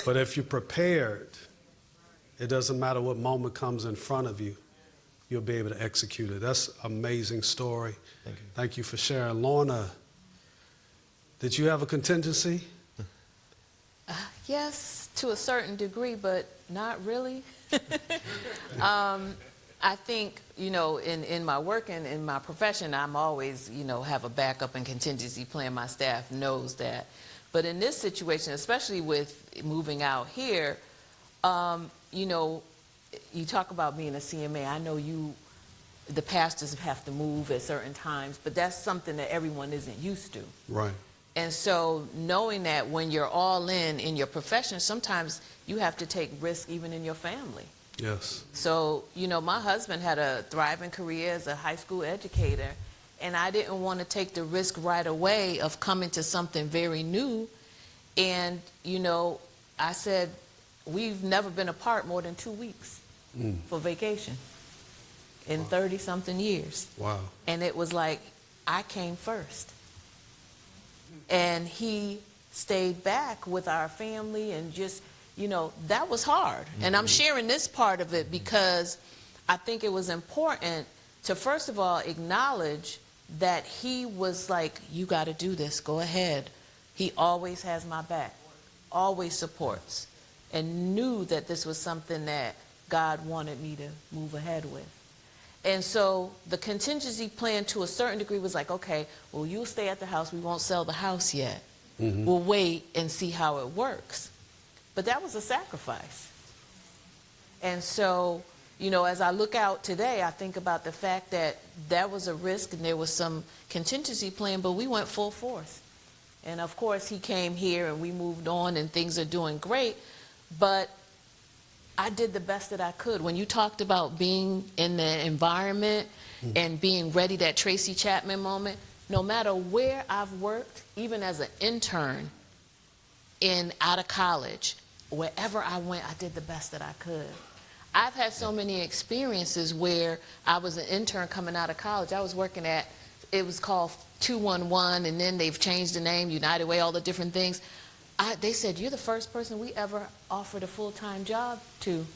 But if you're prepared, it doesn't matter what moment comes in front of you, you'll be able to execute it. That's an amazing story. Thank you. Thank you for sharing. Lorna, did you have a contingency? Yes, to a certain degree, but not really. I think, in my work and in my profession, I'm always, have a backup and contingency plan. My staff knows that. But in this situation, especially with moving out here, you talk about being a CMA. I know the pastors have to move at certain times, but that's something that everyone isn't used to. Right. And so knowing that when you're all in your profession, sometimes you have to take risk even in your family. Yes. So, my husband had a thriving career as a high school educator, and I didn't want to take the risk right away of coming to something very new. And, I said, we've never been apart more than 2 weeks for vacation in 30-something years. Wow. And it was like, I came first. And he stayed back with our family and just, that was hard. And I'm sharing this part of it because I think it was important to, first of all, acknowledge that he was like, you got to do this, go ahead. He always has my back, always supports, and knew that this was something that God wanted me to move ahead with. And so the contingency plan to a certain degree was like, okay, well, you'll stay at the house. We won't sell the house yet. We'll wait and see how it works. But that was a sacrifice. And so, as I look out today, I think about the fact that that was a risk and there was some contingency plan, but we went full force. And of course, he came here and we moved on and things are doing great. But I did the best that I could. When you talked about being in the environment and being ready, that Tracy Chapman moment, no matter where I've worked, even as an intern out of college, wherever I went, I did the best that I could. I've had so many experiences where I was an intern coming out of college. I was working at, it was called 211, and then they've changed the name, United Way, all the different things. They said, you're the first person we ever offered a full-time job to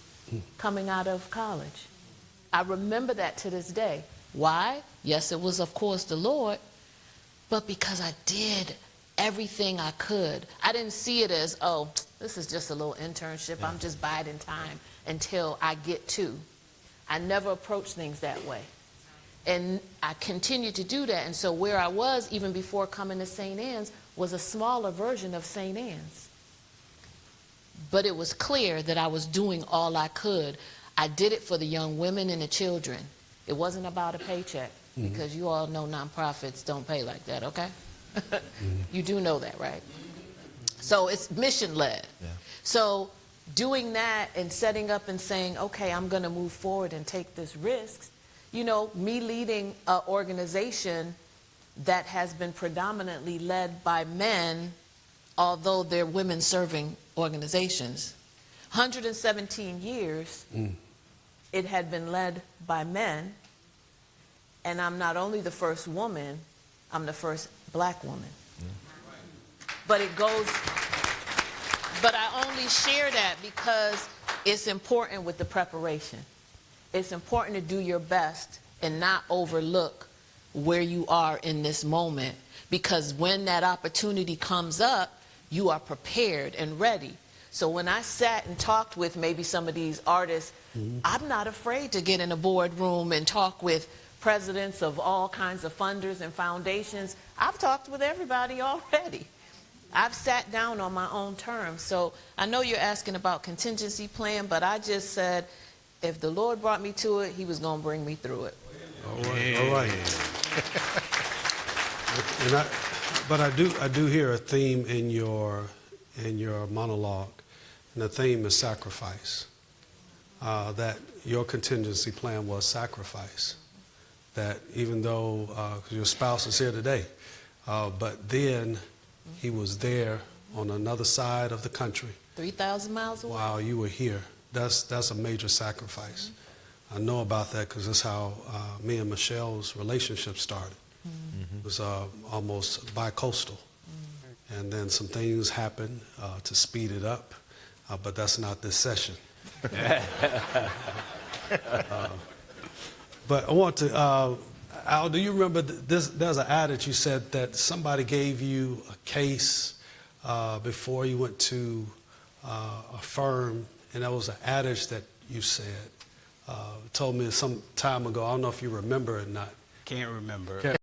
coming out of college. I remember that to this day. Why? Yes, it was, of course, the Lord, but because I did everything I could. I didn't see it as, oh, this is just a little internship. I'm just biding time until I get to. I never approached things that way. And I continued to do that. And so where I was, even before coming to St. Anne's, was a smaller version of St. Anne's. But it was clear that I was doing all I could. I did it for the young women and the children. It wasn't about a paycheck, because you all know nonprofits don't pay like that, okay? You do know that, right? So it's mission-led. Yeah. So doing that and setting up and saying, okay, I'm going to move forward and take this risk. Me leading an organization that has been predominantly led by men, although they're women-serving organizations. 117 years, it had been led by men, and I'm not only the first woman, I'm the first black woman. But I only share that because it's important with the preparation. It's important to do your best and not overlook where you are in this moment, because when that opportunity comes up, you are prepared and ready. So when I sat and talked with maybe some of these artists, I'm not afraid to get in a boardroom and talk with presidents of all kinds of funders and foundations. I've talked with everybody already. I've sat down on my own terms. So I know you're asking about contingency plan, but I just said, if the Lord brought me to it, he was going to bring me through it. All right. All right. But I do hear a theme in your monologue, and the theme is sacrifice. That your contingency plan was sacrifice. That even though your spouse is here today, but then he was there on another side of the country. 3,000 miles away. While you were here. That's a major sacrifice. I know about that because that's how me and Michelle's relationship started. It was almost bi-coastal. And then some things happened to speed it up. but that's not this session. But I want to, Al, do you remember there's an adage you said that somebody gave you a case before you went to a firm, and that was an adage that you said, told me some time ago. I don't know if you remember it or not. Can't remember.